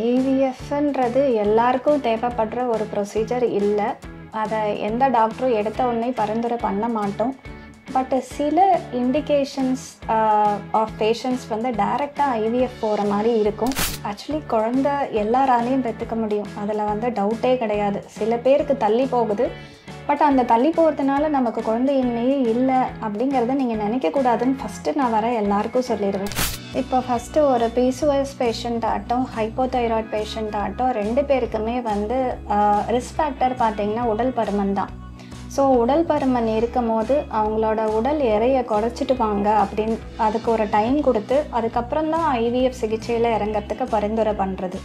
ஐவிஎஃப்ன்றது எல்லாருக்கும் தேவைப்படுற ஒரு ப்ரொசீஜர் இல்லை. அதை எந்த டாக்டரும் எடுத்த உடனே பரிந்துரை பண்ண மாட்டோம். பட் சில இண்டிகேஷன்ஸ் ஆஃப் பேஷண்ட்ஸ் வந்து டைரெக்டாக ஐவிஎஃப் போகிற மாதிரி இருக்கும். ஆக்சுவலி குழந்தை எல்லாராலையும் பெற்றுக்க முடியும், அதில் வந்து டவுட்டே கிடையாது. சில பேருக்கு தள்ளி போகுது, பட் அந்த தள்ளி போகிறதுனால நமக்கு குழந்தையின்மையே இல்லை அப்படிங்கிறத நீங்கள் நினைக்கக்கூடாதுன்னு ஃபஸ்ட்டு நான் வர எல்லாருக்கும் சொல்லிடுவேன். இப்போ ஃபஸ்ட்டு ஒரு பிசிஓஎஸ் பேஷண்ட் ஆகட்டும், ஹைப்போதைராய்டு பேஷண்ட் ஆகட்டும், 2 பேருக்குமே வந்து ரிஸ்க் ஃபேக்டர் பார்த்திங்கன்னா உடல் பருமன் தான். ஸோ உடல் பருமன் இருக்கும் போது அவங்களோட உடல் எடையை குறைச்சிட்டு வாங்க அப்படின்னு அதுக்கு ஒரு டைம் கொடுத்து அதுக்கப்புறம் தான் ஐவிஎஃப் சிகிச்சையில் இறங்கிறதுக்கு பரிந்துரை பண்ணுறது.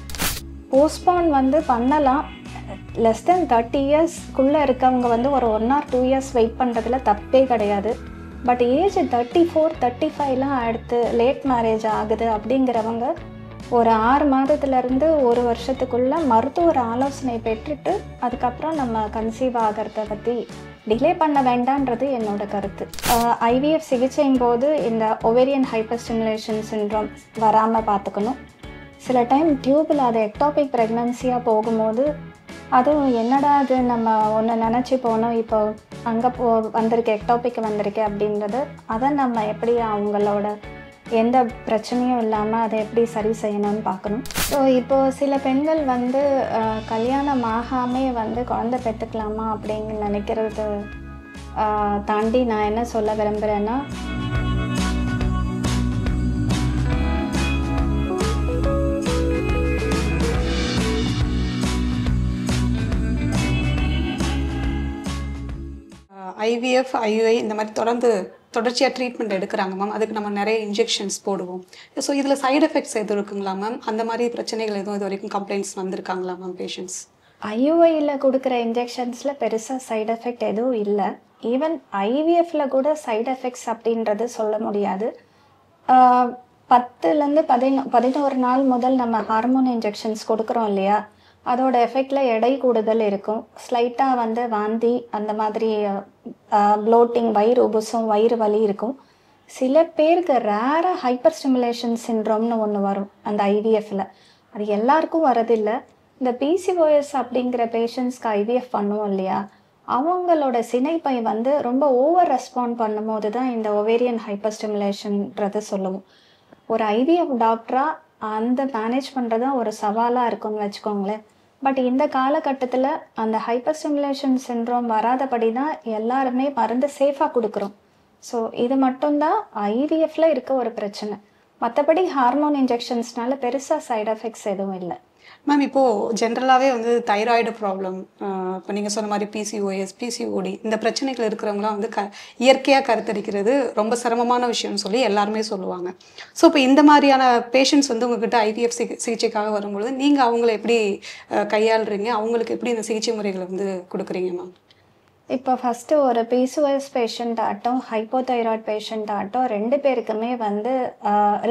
போஸ்ட்போன் வந்து பண்ணலாம். லெஸ் தென் 30 இயர்ஸ்க்குள்ளே இருக்கவங்க வந்து ஒரு 1 or 2 years வெயிட் பண்ணுறதுல தப்பே கிடையாது. பட் ஏஜ் 34, 35லாம் அடுத்து லேட் மேரேஜ் ஆகுது அப்படிங்கிறவங்க ஒரு 6 மாதத்துலேருந்து 1 வருஷத்துக்குள்ளே மருத்துவர் ஆலோசனை பெற்றுட்டு அதுக்கப்புறம் நம்ம கன்சீவ் ஆகிறத பற்றி டிலே பண்ண வேண்டான்றது என்னோட கருத்து. ஐவிஎஃப் சிகிச்சையும் போது இந்த ஒவேரியன் ஹைப்பர் ஸ்டிமுலேஷன் சிண்ட்ரோம் வராமல் பார்த்துக்கணும். சில டைம் டியூபில் அது எக்டாபிக் ப்ரெக்னன்சியாக போகும்போது அதுவும் என்னடா அது நம்ம ஒன்று நினச்சி போனோம், இப்போ அங்கே வந்திருக்கு, எக்டாபிக் வந்திருக்கு அப்படின்றது, அதை நம்ம எப்படி அவங்களோட எந்த பிரச்சனையும் இல்லாமல் அதை எப்படி சரி செய்யணும்னு பார்க்கணும். ஸோ இப்போது சில பெண்கள் வந்து கல்யாணம் ஆகாமே வந்து குழந்தை பெற்றுக்கலாமா அப்படின்னு நினைக்கிறது தாண்டி நான் என்ன சொல்ல விரும்புகிறேன்னா, ஐவிஎஃப், ஐயுஐ இந்த மாதிரி தொடர்ச்சியாக ட்ரீட்மெண்ட் எடுக்கிறாங்க மேம். அதுக்கு நம்ம நிறைய இன்ஜெக்ஷன்ஸ் போடுவோம். ஸோ இதில் சைடு எஃபெக்ட்ஸ் எதுவும் இருக்குங்களா மேம்? அந்த மாதிரி பிரச்சனைகள் எதுவும் இது வரைக்கும் கம்ப்ளைண்ட்ஸ் வந்திருக்காங்களா மேம் பேஷண்ட்ஸ்? ஐயுஐயில் கொடுக்குற இன்ஜெக்ஷன்ஸில் பெருசாக சைடு எஃபெக்ட் எதுவும் இல்லை. ஈவன் ஐவிஎஃப்ல கூட சைடு எஃபெக்ட்ஸ் அப்படின்றது சொல்ல முடியாது. 10லேருந்து 11 நாள் முதல் நம்ம ஹார்மோன் இன்ஜெக்ஷன்ஸ் கொடுக்குறோம் இல்லையா, அதோட எஃபெக்டில் எடை கூடுதல் இருக்கும். ஸ்லைட்டாக வந்து வாந்தி, அந்த மாதிரி ப்ளோட்டிங், வயிறு உபுசம், வயிறு வலி இருக்கும். சில பேருக்கு ரேராக ஹைப்பர் ஸ்டிமுலேஷன் சிண்ட்ரோம்னு ஒன்று வரும் அந்த ஐவிஎஃப்ல. அது எல்லாருக்கும் வரதில்லை. இந்த பிசிஓஎஸ் அப்படிங்கிற பேஷண்ட்ஸ்க்கு ஐவிஎஃப் பண்ணுவோம் இல்லையா, அவங்களோட சினைப்பை வந்து ரொம்ப ஓவர் ரெஸ்பாண்ட் பண்ணும்போது தான் இந்த ஒவேரியன் ஹைப்பர் ஸ்டிமுலேஷன்ன்றது சொல்லுவோம். ஒரு ஐவிஎஃப் டாக்டராக அந்த மேனேஜ் பண்ணுறது ஒரு சவாலாக இருக்கும்னு வச்சுக்கோங்களேன். பட் இந்த காலகட்டத்தில் அந்த ஹைப்பர் ஸ்டிமுலேஷன் சிண்ட்ரோம் வராதபடி தான் எல்லாருமே மருந்து சேஃபாக கொடுக்குறோம். ஸோ இது மட்டும்தான் ஐவிஎஃப்ல இருக்க ஒரு பிரச்சனை. மற்றபடி ஹார்மோன் இன்ஜெக்ஷன்ஸ்னால பெருசாக சைடு எஃபெக்ட்ஸ் எதுவும் இல்லை. மேம், இப்போது ஜென்ரலாகவே வந்து தைராய்டு ப்ராப்ளம், இப்போ நீங்கள் சொன்ன மாதிரி பிசிஓஎஸ், பிசிஓடி இந்த பிரச்சனைகள் இருக்கிறவங்களாம் வந்து இயற்கையாக கருத்தரிக்கிறது ரொம்ப சிரமமான விஷயம்னு சொல்லி எல்லாருமே சொல்லுவாங்க. ஸோ இப்போ இந்த மாதிரியான பேஷண்ட்ஸ் வந்து உங்ககிட்ட ஐவிஎஃப் சிகிச்சைக்காக வரும்பொழுது நீங்கள் அவங்கள எப்படி கையாளுறீங்க? அவங்களுக்கு எப்படி இந்த சிகிச்சை முறைகளை வந்து கொடுக்குறீங்க மேம்? இப்போ ஃபஸ்ட்டு ஒரு பிசிஓஎஸ் பேஷண்ட் ஆகட்டும், ஹைப்போதைராய்டு பேஷண்ட் ஆகட்டும், 2 பேருக்குமே வந்து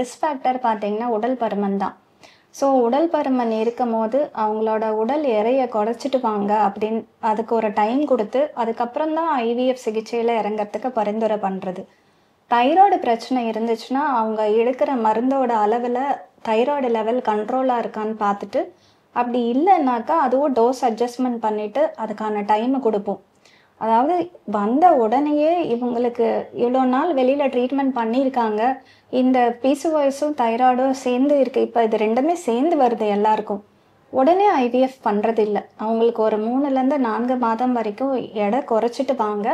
ரிஸ்க் ஃபேக்டர் பார்த்திங்கன்னா உடல் பருமன் தான். ஸோ உடல் பருமன் இருக்கும் போது அவங்களோட உடல் எடையை குறைச்சிட்டு வாங்க அப்படின்னு அதுக்கு ஒரு டைம் கொடுத்து அதுக்கப்புறம் தான் ஐவிஎஃப் சிகிச்சையில் இறங்கிறதுக்கு பரிந்துரை பண்ணுறது. தைராய்டு பிரச்சனை இருந்துச்சுன்னா அவங்க எடுக்கிற மருந்தோட அளவில் தைராய்டு லெவல் கண்ட்ரோலாக இருக்கான்னு பார்த்துட்டு, அப்படி இல்லைன்னாக்கா அதுவும் டோஸ் அட்ஜஸ்ட்மெண்ட் பண்ணிவிட்டு அதுக்கான டைமை கொடுப்போம். அதாவது வந்த உடனேயே இவங்களுக்கு இவ்வளோ நாள் வெளியில் ட்ரீட்மெண்ட் பண்ணியிருக்காங்க, இந்த பிசிஓஎஸும் தைராய்டும் சேர்ந்து இருக்குது, இப்போ இது 2மே சேர்ந்து வருது எல்லாருக்கும், உடனே ஐவிஎஃப் பண்ணுறது இல்லை. அவங்களுக்கு ஒரு 3லேருந்து 4 மாதம் வரைக்கும் எடை குறைச்சிட்டு வாங்க,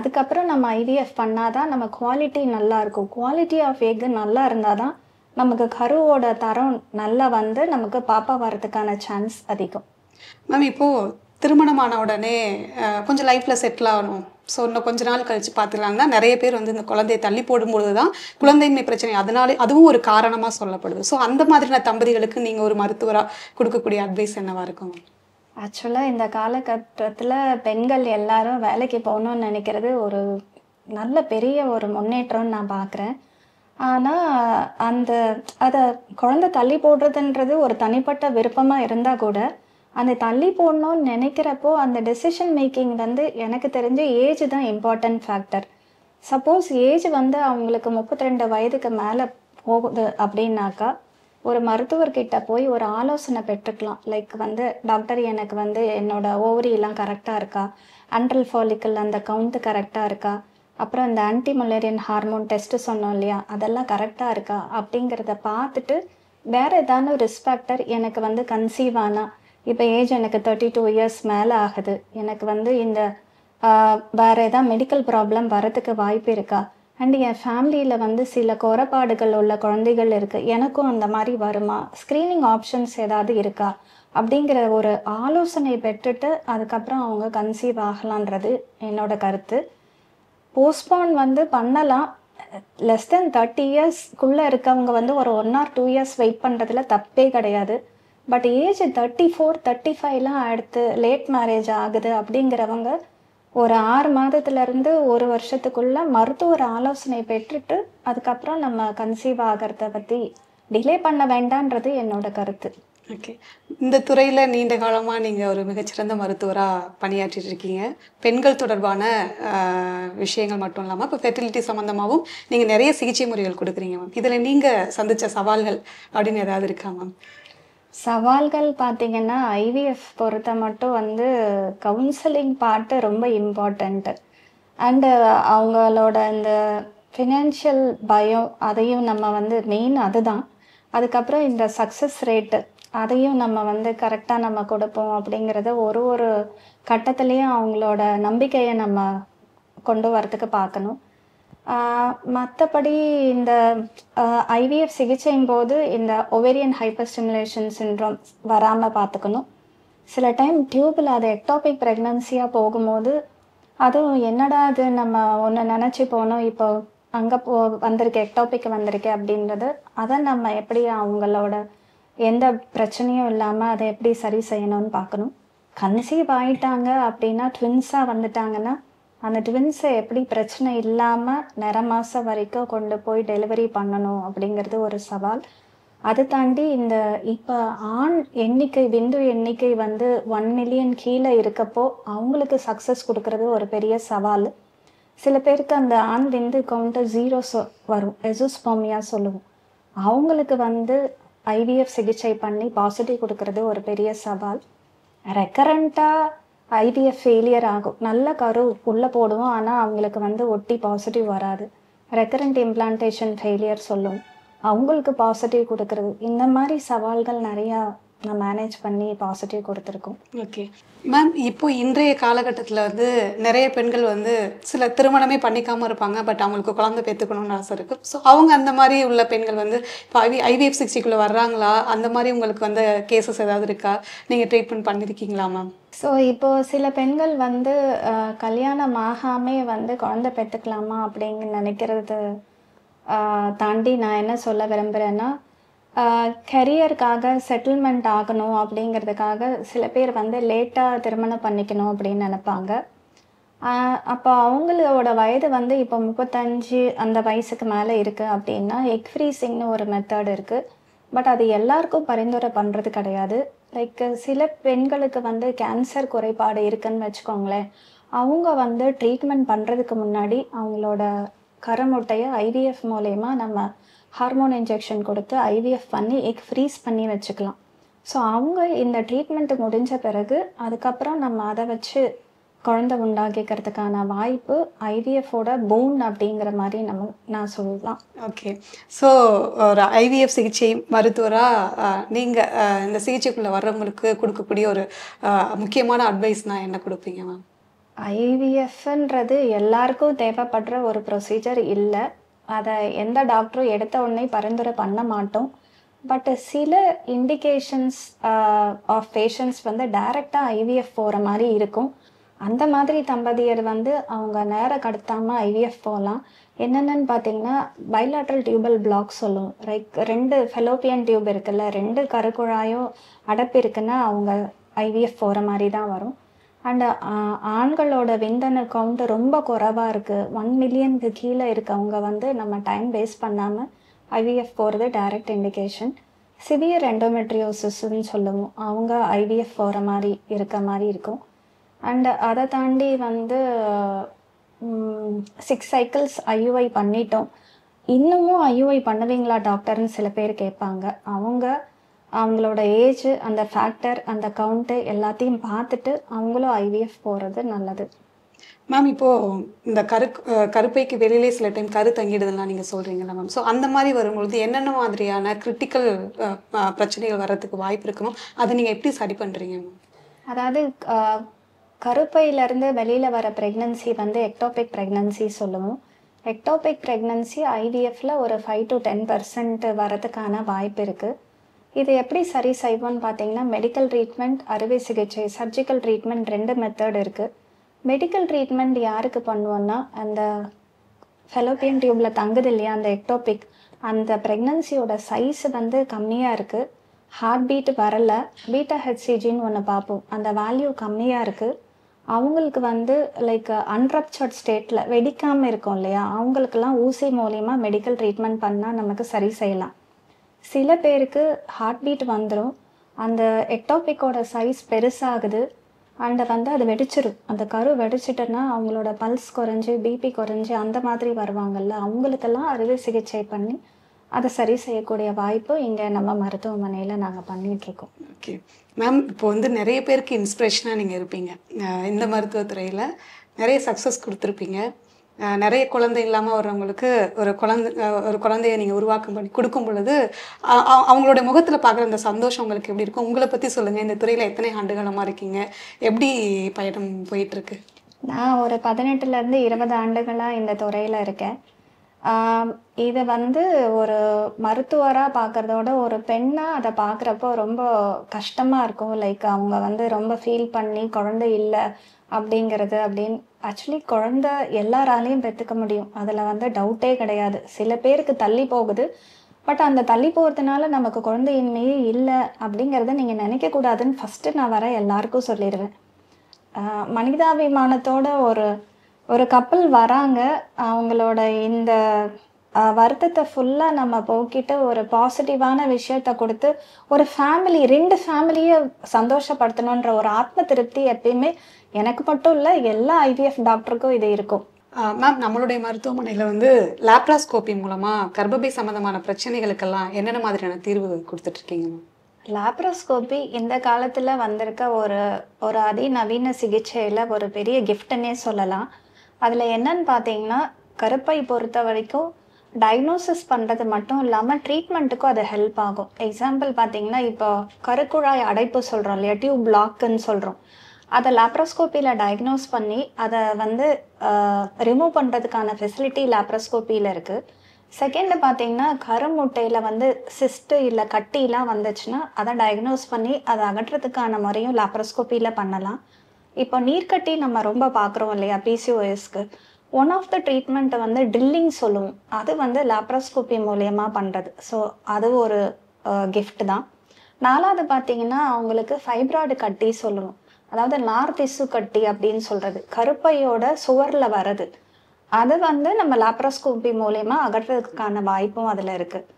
அதுக்கப்புறம் நம்ம ஐவிஎஃப் பண்ணாதான் நம்ம குவாலிட்டி நல்லாயிருக்கும். குவாலிட்டி ஆஃப் எக் நல்லா இருந்தால் தான் நமக்கு கருவோட தரம் நல்லா வந்து நமக்கு பாப்பா வரதுக்கான சான்ஸ் அதிகம். மேம், இப்போது திருமணமான உடனே கொஞ்சம் லைஃப்பில் செட்டில் ஆகணும், ஸோ இன்னும் கொஞ்ச நாள் கழித்து பார்த்துக்கலாங்கன்னா நிறைய பேர் வந்து இந்த குழந்தையை தள்ளி போடும்பொழுது தான் குழந்தையின்மை பிரச்சனை, அதனால அதுவும் ஒரு காரணமாக சொல்லப்படுது. ஸோ அந்த மாதிரியான தம்பதிகளுக்கு நீங்கள் ஒரு மருத்துவராக கொடுக்கக்கூடிய அட்வைஸ் என்னவாக இருக்கும்? ஆக்சுவலாக இந்த காலகட்டத்தில் பெண்கள் எல்லாரும் வேலைக்கு போகணுன்னு நினைக்கிறது ஒரு நல்ல பெரிய ஒரு முன்னேற்றம்னு நான் பார்க்குறேன். ஆனால் அதை குழந்தை தள்ளி போடுறதுன்றது ஒரு தனிப்பட்ட விருப்பமாக இருந்தால் கூட அந்த தள்ளி போடணும்னு நினைக்கிறப்போ அந்த டெசிஷன் மேக்கிங் வந்து எனக்கு தெரிஞ்ச ஏஜ் தான் இம்பார்ட்டன்ட் ஃபேக்டர். சப்போஸ் ஏஜ் வந்து அவங்களுக்கு 32 வயதுக்கு மேலே போகுது அப்படின்னாக்கா ஒரு மருத்துவர்கிட்ட போய் ஒரு ஆலோசனை பெற்றுக்கலாம். லைக் வந்து டாக்டர் எனக்கு வந்து என்னோட ஓவரியெல்லாம் கரெக்டாக இருக்கா, அன்ட்ரல் ஃபாலிக்கல் அந்த கவுண்ட் கரெக்டாக இருக்கா, அப்புறம் இந்த ஆன்டி மலேரியன் ஹார்மோன் டெஸ்ட் சொன்னோம் இல்லையா, அதெல்லாம் கரெக்டாக இருக்கா அப்படிங்கிறத பார்த்துட்டு வேறு ஏதாவது ரிஸ்க் ஃபேக்டர் எனக்கு வந்து கன்சீவ் ஆனா, இப்போ ஏஜ் எனக்கு 32 இயர்ஸ் மேலே ஆகுது, எனக்கு வந்து இந்த வேறு ஏதாவது மெடிக்கல் ப்ராப்ளம் வரதுக்கு வாய்ப்பு இருக்கா, அண்ட் என் ஃபேமிலியில் வந்து சில குறைபாடுகள் உள்ள குழந்தைகள் இருக்குது, எனக்கும் அந்த மாதிரி வருமா, ஸ்க்ரீனிங் ஆப்ஷன்ஸ் ஏதாவது இருக்கா அப்படிங்கிற ஒரு ஆலோசனை பெற்றுட்டு அதுக்கப்புறம் அவங்க கன்சீவ் ஆகலான்றது என்னோட கருத்து. போஸ்ட்போன் வந்து பண்ணலாம். லெஸ் தென் 30 இயர்ஸ்க்குள்ளே இருக்கவங்க வந்து ஒரு 1 or 2 இயர்ஸ் வெயிட் பண்ணுறதுல தப்பே கிடையாது. பட் ஏஜ் 34 35லாம் அடுத்து லேட் மேரேஜ் ஆகுது அப்படிங்கிறவங்க ஒரு 6 மாதத்துலேருந்து 1 வருஷத்துக்குள்ள மருத்துவர் ஆலோசனை பெற்றுட்டு அதுக்கப்புறம் நம்ம கன்சீவ் ஆகிறத பற்றி டிலே பண்ண வேண்டான்றது என்னோட கருத்து. ஓகே. இந்த துறையில் நீண்ட காலமாக நீங்கள் ஒரு மிகச்சிறந்த மருத்துவராக பணியாற்றிட்டு இருக்கீங்க. பெண்கள் தொடர்பான விஷயங்கள் மட்டும் இல்லாமல் இப்போ ஃபெர்டிலிட்டி சம்மந்தமாகவும் நீங்கள் நிறைய சிகிச்சை முறைகள் கொடுக்குறீங்க மேம். இதில் நீங்கள் சந்தித்த சவால்கள் அப்படின்னு ஏதாவது இருக்கா மேம்? சவால்கள் பார்த்தீங்கன்னா, ஐவிஎஃப் பொறுத்த மட்டும் வந்து கவுன்சிலிங் பார்ட்டு ரொம்ப இம்பார்ட்டண்ட்டு. அண்டு அவங்களோட இந்த ஃபினான்ஷியல் பயம் அதையும் நம்ம வந்து மெயின் அதுதான். அதுக்கப்புறம் இந்த சக்ஸஸ் ரேட்டு அதையும் நம்ம வந்து கரெக்டாக நம்ம கொடுப்போம் அப்படிங்கிறத ஒரு கட்டத்துலேயும் அவங்களோட நம்பிக்கையை நம்ம கொண்டு வரத்துக்கு பார்க்கணும். மற்றபடி இந்த ஐவிஎஃப் சிகிச்சையின் போது இந்த ஒவேரியன் ஹைப்பர் ஸ்டிமுலேஷன் சிண்ட்ரோம் வராமல் பார்த்துக்கணும். சில டைம் டியூப்பில் அது எக்டாபிக் ப்ரெக்னன்சியாக போகும்போது அதுவும் என்னடா அது நம்ம ஒன்று நினச்சி போனோம், இப்போ அங்கே வந்திருக்கு எக்டாபிக் வந்திருக்கு அப்படின்றது, அதை நம்ம எப்படி அவங்களோட எந்த பிரச்சனையும் இல்லாமல் அதை எப்படி சரி செய்யணும்னு பார்க்கணும். கன்சீவ் ஆகிட்டாங்க அப்படின்னா ட்வின்ஸாக வந்துட்டாங்கன்னா அந்த ட்வின்ஸை எப்படி பிரச்சனை இல்லாமல் நிறை மாதம் வரைக்கும் கொண்டு போய் டெலிவரி பண்ணணும் அப்படிங்கிறது ஒரு சவால். அதை தாண்டி இந்த இப்போ ஆண் எண்ணிக்கை விந்து எண்ணிக்கை வந்து 1 மில்லியன் கீழே இருக்கப்போ அவங்களுக்கு சக்ஸஸ் கொடுக்கறது ஒரு பெரிய சவால். சில பேருக்கு அந்த ஆண் விந்து கவுண்ட்டு 0 வரும், எசோஸ்போமியா சொல்லுவோம். அவங்களுக்கு வந்து ஐவிஎஃப் சிகிச்சை பண்ணி பாசிட்டிவ் கொடுக்கறது ஒரு பெரிய சவால். ரெக்கரண்ட்டாக ஐவிஎஃப் ஃபெயிலியர் ஆகும். நல்ல கரு உள்ளே போடுவோம், ஆனால் அவங்களுக்கு வந்து ஒட்டி பாசிட்டிவ் வராது. ரெக்கரண்ட் இம்ப்ளான்டேஷன் ஃபெயிலியர் சொல்லும், அவங்களுக்கு பாசிட்டிவ் கொடுக்கறது. இந்த மாதிரி சவால்கள் நிறையா நான் மேனேஜ் பண்ணி பாசிட்டிவ் கொடுத்துருக்கோம். Okay ma'am. இப்போ இன்றைய காலகட்டத்தில் வந்து நிறைய பெண்கள் வந்து சில திருமணமே பண்ணிக்காமல் இருப்பாங்க, பட் அவங்களுக்கு குழந்தை பெற்றுக்கணும்னு ஆசை இருக்குது. ஸோ அவங்க அந்த மாதிரி உள்ள பெண்கள் வந்து இப்போ ஐவிஎஃப் சிகிச்சைக்குள்ளே வர்றாங்களா? அந்த மாதிரி உங்களுக்கு வந்து கேசஸ் ஏதாவது இருக்கா? நீங்கள் ட்ரீட்மெண்ட் பண்ணியிருக்கீங்களா மேம்? ஸோ இப்போது சில பெண்கள் வந்து கல்யாணம் ஆகாமே வந்து குழந்தை பெற்றுக்கலாமா அப்படிங்க நினைக்கிறது தாண்டி நான் என்ன சொல்ல விரும்புகிறேன்னா, கெரியருக்காக செட்டில்மெண்ட் ஆகணும் அப்படிங்கிறதுக்காக சில பேர் வந்து லேட்டாக திருமணம் பண்ணிக்கணும் அப்படின்னு நினைப்பாங்க. அப்போ அவங்களோட வயது வந்து இப்போ 35 அந்த வயசுக்கு மேலே இருக்குது அப்படின்னா எக் ஃப்ரீசிங்னு ஒரு மெத்தட் இருக்குது. பட் அது எல்லாருக்கும் பரிந்துரை பண்ணுறது கிடையாது. லைக் சில பெண்களுக்கு வந்து கேன்சர் குறைபாடு இருக்குன்னு வச்சுக்கோங்களேன், அவங்க வந்து ட்ரீட்மெண்ட் பண்ணுறதுக்கு முன்னாடி அவங்களோட கருமுட்டையை ஐவிஎஃப் மூலயமா நம்ம ஹார்மோன் இன்ஜெக்ஷன் கொடுத்து ஐவிஎஃப் பண்ணி எக் ஃப்ரீஸ் பண்ணி வச்சுக்கலாம். ஸோ அவங்க இந்த ட்ரீட்மெண்ட்டு முடிஞ்ச பிறகு அதுக்கப்புறம் நம்ம அதை வச்சு குழந்தை உண்டாக்கிக்கிறதுக்கான வாய்ப்பு ஐவிஎஃபோட போன் அப்படிங்கிற மாதிரி நான் சொல்லலாம். ஓகே. ஸோ ஒரு ஐவிஎஃப் சிகிச்சை மருத்துவராக நீங்கள் இந்த சிகிச்சைக்குள்ளே வர்றவங்களுக்கு கொடுக்கக்கூடிய ஒரு முக்கியமான அட்வைஸ்னால் என்ன கொடுப்பீங்க மேம்? ஐவிஎஃப்ன்றது எல்லாருக்கும் தேவைப்படுற ஒரு ப்ரொசீஜர் இல்லை. அதை எந்த டாக்டரும் எடுத்த உடனே பரிந்துரை பண்ண மாட்டோம். பட் சில இண்டிகேஷன்ஸ் ஆஃப் பேஷண்ட்ஸ் வந்து டைரெக்டாக ஐவிஎஃப் போகிற மாதிரி இருக்கும். அந்த மாதிரி தம்பதியர் வந்து அவங்க நேரம் கடத்தாமல் ஐவிஎஃப் போகலாம். என்னென்னு பார்த்தீங்கன்னா, பைலாட்ரல் டியூபல் பிளாக் சொல்லுவோம். லைக் 2 ஃபெலோப்பியன் டியூப் இருக்குல்ல, 2 கருக்குழாயும் அடப்பு இருக்குன்னா அவங்க ஐவிஎஃப் போகிற மாதிரி தான் வரும். அண்டு ஆண்களோட விந்தணு கவுண்ட்டு ரொம்ப குறைவாக இருக்குது, 1 மில்லியனுக்கு கீழே இருக்கவங்க வந்து நம்ம டைம் வேஸ்ட் பண்ணாமல் ஐவிஎஃப் போகிறது டைரக்ட் இண்டிகேஷன். சிவியர் எண்டோமெட்ரியோசிஸ்ன்னு சொல்லுவோம், அவங்க ஐவிஎஃப் போகிற மாதிரி இருக்க மாதிரி இருக்கும். அண்டு அதை தாண்டி வந்து 6 சைக்கிள்ஸ் ஐயுஐ பண்ணிட்டோம், இன்னமும் ஐயுஐ பண்ணுவீங்களா டாக்டர்னு சில பேர் கேட்பாங்க. அவங்களோட ஏஜ், அந்த ஃபேக்டர், அந்த கவுண்ட்டு எல்லாத்தையும் பார்த்துட்டு அவங்களும் ஐவிஎஃப் போகிறது நல்லது. மேம் இப்போது இந்த கருப்பைக்கு வெளியிலே சில டைம் கரு தங்கிடுதுலாம் நீங்கள் சொல்கிறீங்களா மேம்? ஸோ அந்த மாதிரி வரும்பொழுது என்னென்ன மாதிரியான கிரிட்டிக்கல் பிரச்சனைகள் வர்றதுக்கு வாய்ப்பு இருக்கு மேம்? அதை நீங்கள் எப்படி சரி பண்ணுறீங்க மேம்? அதாவது கருப்பையிலேருந்து வெளியில் வர ப்ரெக்னன்சி வந்து எக்டோபிக் ப்ரெக்னன்சி சொல்லுவோம். எக்டோபிக் ப்ரெக்னன்சி ஐவிஎஃப்பில் ஒரு 5 to 10% வரதுக்கான வாய்ப்பு இருக்குது. இது எப்படி சரி செய்வோன்னு பார்த்தீங்கன்னா, மெடிக்கல் ட்ரீட்மெண்ட், அறுவை சிகிச்சை, சர்ஜிக்கல் ட்ரீட்மெண்ட் 2 மெத்தட் இருக்குது. மெடிக்கல் ட்ரீட்மெண்ட் யாருக்கு பண்ணுவோன்னா, அந்த ஃபெலோப்பியன் டியூப்பில் தங்குது இல்லையா அந்த எக்டோபிக், அந்த ப்ரெக்னன்சியோட சைஸ் வந்து கம்மியாக இருக்குது, ஹார்ட் பீட் வரலை, பீட்டா ஹெச்சிஜின்னு ஒன்று பார்ப்போம், அந்த வேல்யூ கம்மியாக இருக்குது, அவங்களுக்கு வந்து லைக் அன்ரப்சர்ட் ஸ்டேட்டில் வெடிக்காமல் இருக்கும் இல்லையா, அவங்களுக்கெல்லாம் ஊசி மூலிமா மெடிக்கல் ட்ரீட்மெண்ட் பண்ணால் நமக்கு சரி செய்யலாம். சில பேருக்கு ஹார்ட் பீட் வந்துடும், அந்த எக்டோபிக்கோட சைஸ் பெருசாகுது, அண்ட் வந்து அது வெடிச்சிடும். அந்த கரு வெடிச்சிட்டுன்னா அவங்களோட பல்ஸ் குறைஞ்சி, பிபி குறைஞ்சி அந்த மாதிரி வருவாங்கள்ல, அவங்களுக்கெல்லாம் அறுவை சிகிச்சை பண்ணி அதை சரி செய்யக்கூடிய வாய்ப்பு இங்கே நம்ம மருத்துவமனையில் நாங்கள் பண்ணிகிட்ருக்கோம். ஓகே மேம், இப்போ வந்து நிறைய பேருக்கு இன்ஸ்பிரேஷனாக நீங்கள் இருப்பீங்க. இந்த மருத்துவத்துறையில் நிறைய சக்ஸஸ் கொடுத்துருப்பீங்க. நிறைய குழந்தை இல்லாமல் வர்றவங்களுக்கு ஒரு குழந்தைய நீங்கள் உருவாக்கம் பண்ணி கொடுக்கும் பொழுது அவங்களோட முகத்தில் பார்க்குற அந்த சந்தோஷம் உங்களுக்கு எப்படி இருக்கும்? உங்களை பற்றி சொல்லுங்கள். இந்த துறையில் எத்தனை ஆண்டுகளமாக இருக்கீங்க? எப்படி பயணம் போயிட்டுருக்கு? நான் ஒரு 18லேருந்து 20 ஆண்டுகளாக இந்த துறையில் இருக்கேன். இதை வந்து ஒரு மருத்துவராக பார்க்குறதோட ஒரு பெண்ணாக அதை பார்க்குறப்போ ரொம்ப கஷ்டமாக இருக்கும். லைக் அவங்க வந்து ரொம்ப ஃபீல் பண்ணி குழந்தை இல்லை அப்படிங்கிறது அப்படின்னு. ஆக்சுவலி குழந்தை எல்லாராலையும் பெற்றுக்க முடியும், அதில் வந்து டவுட்டே கிடையாது. சில பேருக்கு தள்ளி போகுது, பட் அந்த தள்ளி போகிறதுனால நமக்கு குழந்தையின்மையே இல்லை அப்படிங்கிறத நீங்கள் நினைக்கக்கூடாதுன்னு ஃபஸ்ட்டு நான் வர எல்லாருக்கும் சொல்லிடுவேன். மனிதாபிமானத்தோட ஒரு கப்பல் வராங்க, அவங்களோட இந்த வருத்தத்தை ஃபுல்லாக நம்ம போக்கிட்டு ஒரு பாசிட்டிவான விஷயத்த கொடுத்து ஒரு ஃபேமிலி 2 ஃபேமிலியை சந்தோஷப்படுத்தணுன்ற ஒரு ஆத்ம திருப்தி எப்பயுமே எனக்கு மட்டும் இல்லை, எல்லா ஐவிஎஃப் டாக்டருக்கும் இது இருக்கும். மேம், நம்மளுடைய மருத்துவமனையில் வந்து லேப்ராஸ்கோபி மூலமாக கர்ப்பப்பை சம்மந்தமான பிரச்சனைகளுக்கெல்லாம் என்னென்ன மாதிரியான தீர்வு கொடுத்துட்ருக்கீங்க மேம்? லேப்ராஸ்கோபி இந்த காலத்தில் வந்திருக்க ஒரு அதிநவீன சிகிச்சையில் ஒரு பெரிய கிஃப்ட்டுன்னே சொல்லலாம். அதில் என்னன்னு பார்த்தீங்கன்னா, கருப்பை பொறுத்த வரைக்கும் டயக்னோசிஸ் பண்ணுறது மட்டும் இல்லாமல் ட்ரீட்மெண்ட்டுக்கும் அது ஹெல்ப் ஆகும். எக்ஸாம்பிள் பார்த்தீங்கன்னா, இப்போ கருக்குழாய் அடைப்பு சொல்கிறோம் இல்லையா, டியூப் பிளாக்குன்னு சொல்கிறோம், அதை லேப்ராஸ்கோப்பியில் டயக்னோஸ் பண்ணி அதை வந்து ரிமூவ் பண்ணுறதுக்கான ஃபெசிலிட்டி லேப்ராஸ்கோப்பியில் இருக்குது. செகண்டு பார்த்தீங்கன்னா, கருமுட்டையில் வந்து சிஸ்ட்டு இல்லை கட்டிலாம் வந்துச்சுன்னா அதை டயக்னோஸ் பண்ணி அதை அகற்றுறதுக்கான முறையும் லேப்ராஸ்கோப்பியில் பண்ணலாம். இப்போ நீர்க்கட்டி நம்ம ரொம்ப பார்க்குறோம் இல்லையா பிசிஓஎஸ்க்கு, ஒன் ஆஃப் த ட்ரீட்மெண்ட்டை வந்து ட்ரில்லிங் சொல்லுவோம், அது வந்து லேப்ராஸ்கோப்பி மூலயமா பண்ணுறது. ஸோ அது ஒரு கிஃப்ட் தான். 4வது பார்த்தீங்கன்னா, அவங்களுக்கு ஃபைப்ராய்டு கட்டி சொல்லுவோம், அதாவது நார் திசு கட்டி அப்படின்னு சொல்கிறது, கருப்பையோட சுவரில் வர்றது, அது வந்து நம்ம லேப்ராஸ்கோப்பி மூலயமா அகற்றுறதுக்கான வாய்ப்பும் அதில் இருக்குது.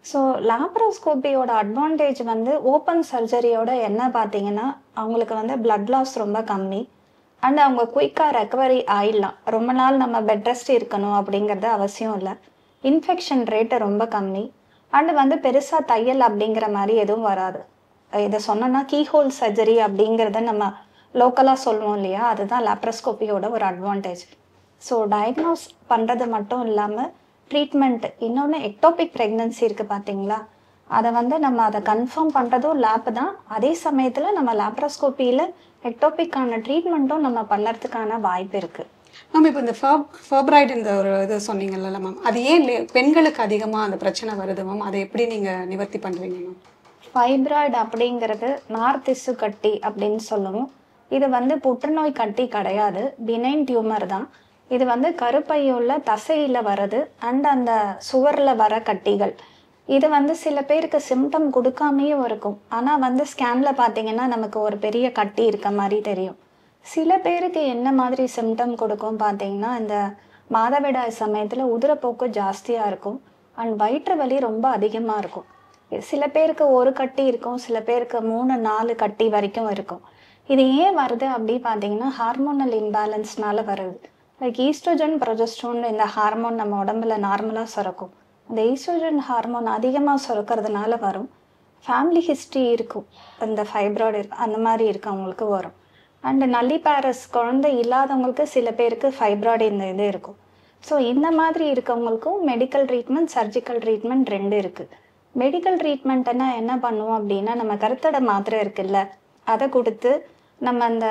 ஸோ லேப்ராஸ்கோப்பியோட அட்வான்டேஜ் வந்து ஓப்பன் சர்ஜரியோட என்ன பார்த்தீங்கன்னா, அவங்களுக்கு வந்து பிளட் லாஸ் ரொம்ப கம்மி, அண்ட் அவங்க குயிக்காக ரெக்கவரி ஆயிடலாம். ரொம்ப நாள் நம்ம பெட் ரெஸ்ட் இருக்கணும் அப்படிங்கிறது அவசியம் இல்லை. இன்ஃபெக்ஷன் ரேட்டு ரொம்ப கம்மி, அண்டு வந்து பெருசாக தையல் அப்படிங்கிற மாதிரி எதுவும் வராது. இதை சொன்னோன்னா கீஹோல் சர்ஜரி அப்படிங்கிறத நம்ம லோக்கலாக சொல்லுவோம் இல்லையா, அதுதான் லேப்ராஸ்கோப்பியோட ஒரு அட்வான்டேஜ். ஸோ டயக்னோஸ் பண்ணுறது மட்டும் இல்லாமல் ட்ரீட்மெண்ட், இன்னொன்று எக்டோபிக் ப்ரெக்னன்சி இருக்குது பார்த்தீங்களா, அதை வந்து நம்ம அதை கன்ஃபார்ம் பண்ணுறதும் லேப் தான். அதே சமயத்தில் நம்ம லேப்ராஸ்கோப்பியில் எக்டோபிக்கான ட்ரீட்மெண்ட்டும் நம்ம பண்ணுறதுக்கான வாய்ப்பு இருக்குது. மேம், இப்போ இந்த ஃபைப்ராய்டு இந்த ஒரு இது சொன்னீங்கல்ல மேம், அது ஏன் பெண்களுக்கு அதிகமாக அந்த பிரச்சனை வருது மேம்? அதை எப்படி நீங்கள் நிவர்த்தி பண்ணுறீங்க மேம்? ஃபைப்ராய்டு அப்படிங்கிறது நார் திசு கட்டி அப்படின்னு சொல்லுவோம். இது வந்து புற்றுநோய் கட்டி கிடையாது, பினைன் டியூமர் தான். இது வந்து கருப்பையுள்ள தசையில் வர்றது அண்ட் அந்த சுவரில் வர கட்டிகள். இது வந்து சில பேருக்கு சிம்டம் கொடுக்காமையும் இருக்கும், ஆனால் வந்து ஸ்கேனில் பார்த்தீங்கன்னா நமக்கு ஒரு பெரிய கட்டி இருக்க மாதிரி தெரியும். சில பேருக்கு என்ன மாதிரி சிம்டம் கொடுக்கும் பார்த்தீங்கன்னா, இந்த மாதவிடாய் சமயத்தில் உதிரப்போக்கு ஜாஸ்தியாக இருக்கும் அண்ட் வயிற்று வலி ரொம்ப அதிகமாக இருக்கும். சில பேருக்கு ஒரு கட்டி இருக்கும், சில பேருக்கு 3-4 கட்டி வரைக்கும் இருக்கும். இது ஏன் வருது அப்படி பார்த்தீங்கன்னா, ஹார்மோனல் இம்பேலன்ஸ்னால வருது. லைக் ஈஸ்ட்ரோஜன், ப்ரொஜெஸ்ட்ரோன், இந்த ஹார்மோன் நம்ம உடம்புல நார்மலாக சுரக்கும், அந்த ஈஸ்ட்ரோஜன் ஹார்மோன் அதிகமாக சுரக்கிறதுனால வரும். ஃபேமிலி ஹிஸ்ட்ரி இருக்கும், அந்த ஃபைப்ராய்டு அந்த மாதிரி இருக்கவங்களுக்கு வரும். அண்டு நல்லிபேரஸ் குழந்தை இல்லாதவங்களுக்கு சில பேருக்கு ஃபைப்ராய்டு இந்த இது இருக்கும். ஸோ இந்த மாதிரி இருக்கவங்களுக்கும் மெடிக்கல் ட்ரீட்மெண்ட், சர்ஜிக்கல் ட்ரீட்மெண்ட் 2 இருக்குது. மெடிக்கல் ட்ரீட்மெண்ட்டுன்னா என்ன பண்ணுவோம் அப்படின்னா, நம்ம கருத்தடை மாத்திரை இருக்குல்ல, அதை கொடுத்து நம்ம அந்த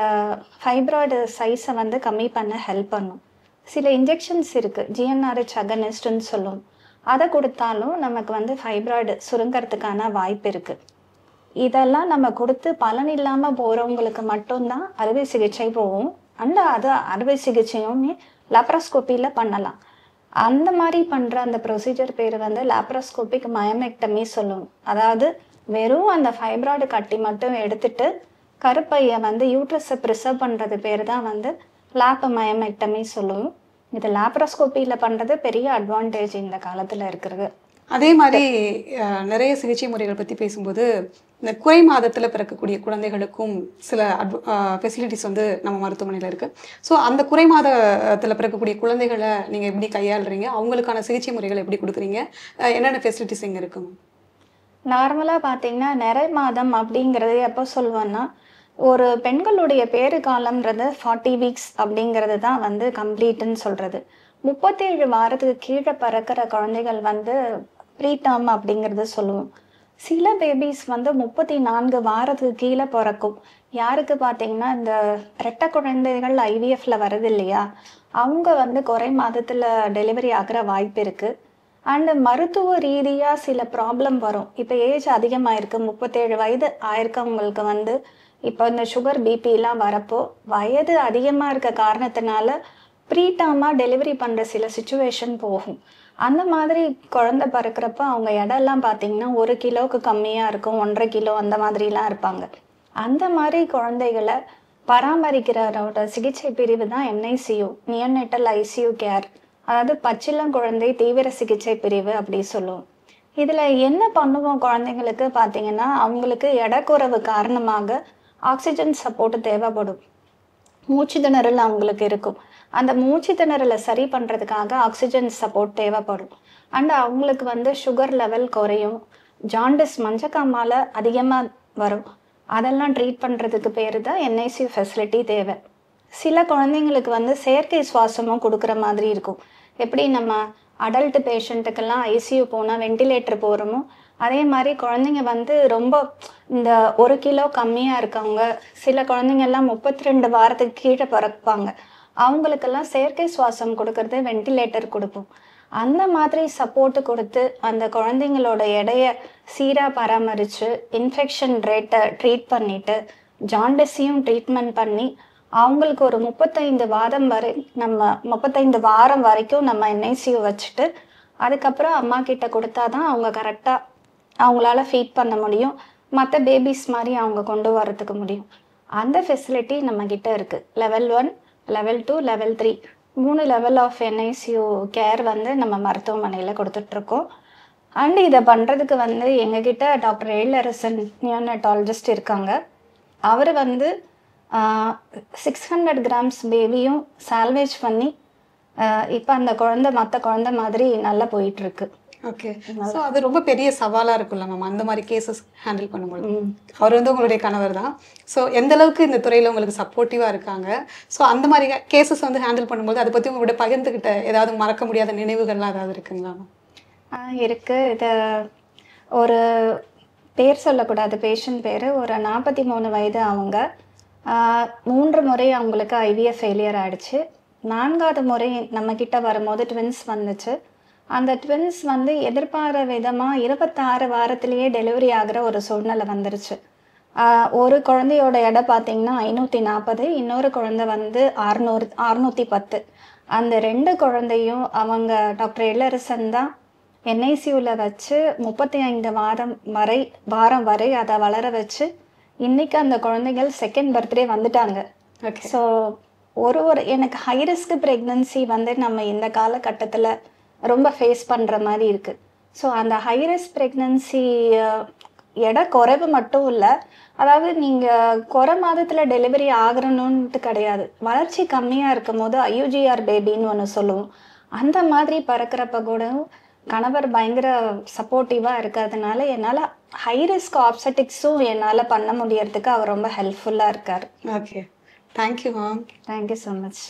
ஃபைப்ராய்டு சைஸை வந்து கம்மி பண்ண ஹெல்ப் பண்ணும். சில இன்ஜெக்ஷன்ஸ் இருக்குது, GnRH அகனிஸ்ட்னு சொல்லுவோம். அதை கொடுத்தாலும் நமக்கு வந்து ஃபைப்ராய்டு சுருங்கிறதுக்கான வாய்ப்பு இருக்குது. இதெல்லாம் நம்ம கொடுத்து பலன் இல்லாமல் போகிறவங்களுக்கு மட்டும்தான் அறுவை சிகிச்சை போகும். அண்ட் அது அறுவை சிகிச்சையுமே லாப்ரோஸ்கோப்பியில் பண்ணலாம். அந்த மாதிரி பண்ணுற அந்த ப்ரொசீஜர் பேர் வந்து லாப்ரோஸ்கோபிக் மயமெக்டமி சொல்லுவோம். அதாவது வெறும் அந்த ஃபைப்ராய்டு கட்டி மட்டும் எடுத்துட்டு கருப்பையை வந்து யூட்ரஸை ப்ரிசர்வ் பண்ணுறது பேர் தான் வந்து லாப்பமயமெக்டமி சொல்லுவோம். இது லாப்ரோஸ்கோப்பியில் பண்ணுறது பெரிய அட்வான்டேஜ் இந்த காலத்தில் இருக்கிறது. அதே மாதிரி நிறைய சிகிச்சை முறைகள் பற்றி பேசும்போது இந்த குறை மாதத்தில் பிறக்கக்கூடிய குழந்தைகளுக்கும் சில ஃபெசிலிட்டிஸ் வந்து நம்ம மருத்துவமனையில் இருக்குது. ஸோ அந்த குறை மாதத்தில் பிறக்கக்கூடிய குழந்தைகளை நீங்கள் எப்படி கையாளுறீங்க, அவங்களுக்கான சிகிச்சை முறைகள் எப்படி கொடுக்குறீங்க, என்னென்ன ஃபெசிலிட்டிஸ் இங்கே இருக்குங்க? நார்மலாக பார்த்தீங்கன்னா நிறை மாதம் அப்படிங்கிறது எப்போ சொல்லுவோன்னா, ஒரு பெண்களுடைய பேறு காலம்ன்றது 40 வீக்ஸ் அப்படிங்கிறது தான் வந்து கம்ப்ளீட்டுன்னு சொல்கிறது. 37 வாரத்துக்கு கீழே பிறக்கிற குழந்தைகள் வந்து ப்ரீடம் அப்படிங்கிறது சொல்லுவோம். சில பேபிஸ் வந்து 34 வாரத்துக்கு கீழே பிறக்கும். யாருக்கு பார்த்தீங்கன்னா இந்த ரெட்டை குழந்தைகள் IVFல வருது இல்லையா, அவங்க வந்து குறை மாதத்தில் டெலிவரி ஆகிற வாய்ப்பு இருக்குது. அண்டு மருத்துவ ரீதியாக சில ப்ராப்ளம் வரும். இப்போ ஏஜ் அதிகமாக இருக்குது, 37 வயது ஆயிருக்கவங்களுக்கு வந்து இப்போ இந்த சுகர் பிபிலாம் வரப்போ வயது அதிகமாக இருக்க காரணத்தினால ப்ரீடாமாக டெலிவரி பண்ணுற சில சுச்சுவேஷன் போகும். அந்த மாதிரி குழந்தை பிறக்கிறப்ப அவங்க எடெல்லாம் பார்த்தீங்கன்னா 1 கிலோவுக்கு கம்மியாக இருக்கும், 1.5 கிலோ அந்த மாதிரிலாம் இருப்பாங்க. அந்த மாதிரி குழந்தைகளை பராமரிக்கிறோட சிகிச்சை பிரிவு தான் NICU, நியோனேட்டல் ICU கேர். அதாவது பச்சிளம் குழந்தை தீவிர சிகிச்சை பிரிவு அப்படி சொல்லுவோம். இதில் என்ன பண்ணுவோம் குழந்தைங்களுக்கு பார்த்தீங்கன்னா, அவங்களுக்கு எடைக்குறைவு காரணமாக ஆக்சிஜன் சப்போர்ட் தேவைப்படும். மூச்சு திணறல் அவங்களுக்கு இருக்கும். அந்த மூச்சு திணறலை சரி பண்ணுறதுக்காக ஆக்சிஜன் சப்போர்ட் தேவைப்படும். அண்ட் அவங்களுக்கு வந்து சுகர் லெவல் குறையும், ஜாண்டிஸ் மஞ்சக்காமால் அதிகமாக வரும். அதெல்லாம் ட்ரீட் பண்ணுறதுக்கு பேர் தான் NICU ஃபெசிலிட்டி தேவை. சில குழந்தைங்களுக்கு வந்து செயற்கை சுவாசமும் கொடுக்குற மாதிரி இருக்கும். எப்படி நம்ம அடல்ட் பேஷண்ட்டுக்கெல்லாம் ICU போனால் வெண்டிலேட்டர் போகிறோமோ, அதே மாதிரி குழந்தைங்க வந்து ரொம்ப இந்த 1 கிலோ கம்மியாக இருக்கவங்க, சில குழந்தைங்கெல்லாம் 32 வாரத்துக்கு கீழே பிறப்பாங்க, அவங்களுக்கெல்லாம் செயற்கை சுவாசம் கொடுக்கறது வெண்டிலேட்டர் கொடுப்போம். அந்த மாதிரி சப்போர்ட்டு கொடுத்து அந்த குழந்தைங்களோட எடையை சீராக பராமரித்து இன்ஃபெக்ஷன் ரேட்டை ட்ரீட் பண்ணிவிட்டு ஜாண்டிஸையும் ட்ரீட்மெண்ட் பண்ணி அவங்களுக்கு ஒரு 35 வாரம் வரைக்கும் நம்ம NICU வச்சுட்டு அதுக்கப்புறம் அம்மா கிட்ட கொடுத்தா தான் அவங்க கரெக்டாக அவங்களால ஃபீட் பண்ண முடியும், மற்ற பேபிஸ் மாதிரி அவங்க கொண்டு வரதுக்கு முடியும். அந்த ஃபெசிலிட்டி நம்மக்கிட்ட இருக்குது. Level 1, level 2, level 3 3 level of NICU care வந்து நம்ம மருத்துவமனையில் கொடுத்துட்ருக்கோம். அண்ட் இதை பண்ணுறதுக்கு வந்து எங்ககிட்ட டாக்டர் எழிலரசன் நியோனட்டாலஜிஸ்ட் இருக்காங்க. அவர் வந்து 600 கிராம்ஸ் பேபியும் சால்வேஜ் பண்ணி இப்போ அந்த குழந்தை மற்ற குழந்தை மாதிரி நல்லா போயிட்டுருக்கு. ஓகே, ஸோ அது ரொம்ப பெரிய சவாலாக இருக்கும்ல மேம் அந்த மாதிரி கேசஸ் ஹேண்டில் பண்ணும்போது? அவர் வந்து உங்களுடைய கணவர் தான். ஸோ எந்த அளவுக்கு இந்த துறையில் உங்களுக்கு சப்போர்ட்டிவாக இருக்காங்க? ஸோ அந்த மாதிரி கேசஸ் வந்து ஹேண்டில் பண்ணும்போது அதை பற்றி உங்களோட பகிர்ந்துக்கிட்ட ஏதாவது மறக்க முடியாத நினைவுகள்லாம் ஏதாவது இருக்குங்களா? இருக்குது. இதை ஒரு பேர் சொல்லக்கூடாது, பேஷண்ட் பேர். ஒரு 43 வயது அவங்க. 3 முறை அவங்களுக்கு IVF ஃபெயிலியர் ஆகிடுச்சு. 4வது முறை நம்மக்கிட்ட வரும்போது ட்வின்ஸ் வந்துச்சு. அந்த ட்வின்ஸ் வந்து எதிர்பாராத விதமாக 26 வாரத்திலேயே டெலிவரி ஆகிற ஒரு சூழ்நிலை வந்துருச்சு. ஒரு குழந்தையோட எடை பார்த்திங்கன்னா 540, இன்னொரு குழந்தை வந்து 610. அந்த 2 குழந்தையும் அவங்க டாக்டர் எழிலரசன் தான் NICUவில் வச்சு 35 வாரம் வரை அதை வளர வச்சு இன்றைக்கி அந்த குழந்தைகள் செகண்ட் பர்த்டே வந்துட்டாங்க. ஸோ எனக்கு ஹை ரிஸ்க் ப்ரெக்னன்சி வந்து நம்ம இந்த காலகட்டத்தில் ரொம்ப ஃபேஸ் பண்ணுற மாதிரி இருக்குது. ஸோ அந்த ஹை ரிஸ்க் ப்ரெக்னன்சி எடை குறைவு மட்டும் இல்லை, அதாவது நீங்கள் குறை மாதத்தில் டெலிவரி ஆகணுன்ட்டு கிடையாது, வளர்ச்சி கம்மியாக இருக்கும் போது IUGR பேபின்னு ஒன்று சொல்லுவோம். அந்த மாதிரி பறக்கிறப்ப கூட கணவர் பயங்கர சப்போர்ட்டிவாக இருக்கிறதுனால என்னால் ஹை ரிஸ்க் ஆப்செட்டிக்ஸும் என்னால் பண்ண முடியறதுக்கு அவர் ரொம்ப ஹெல்ப்ஃபுல்லாக இருக்கார். Okay, thank you ma'am. Thank you so much.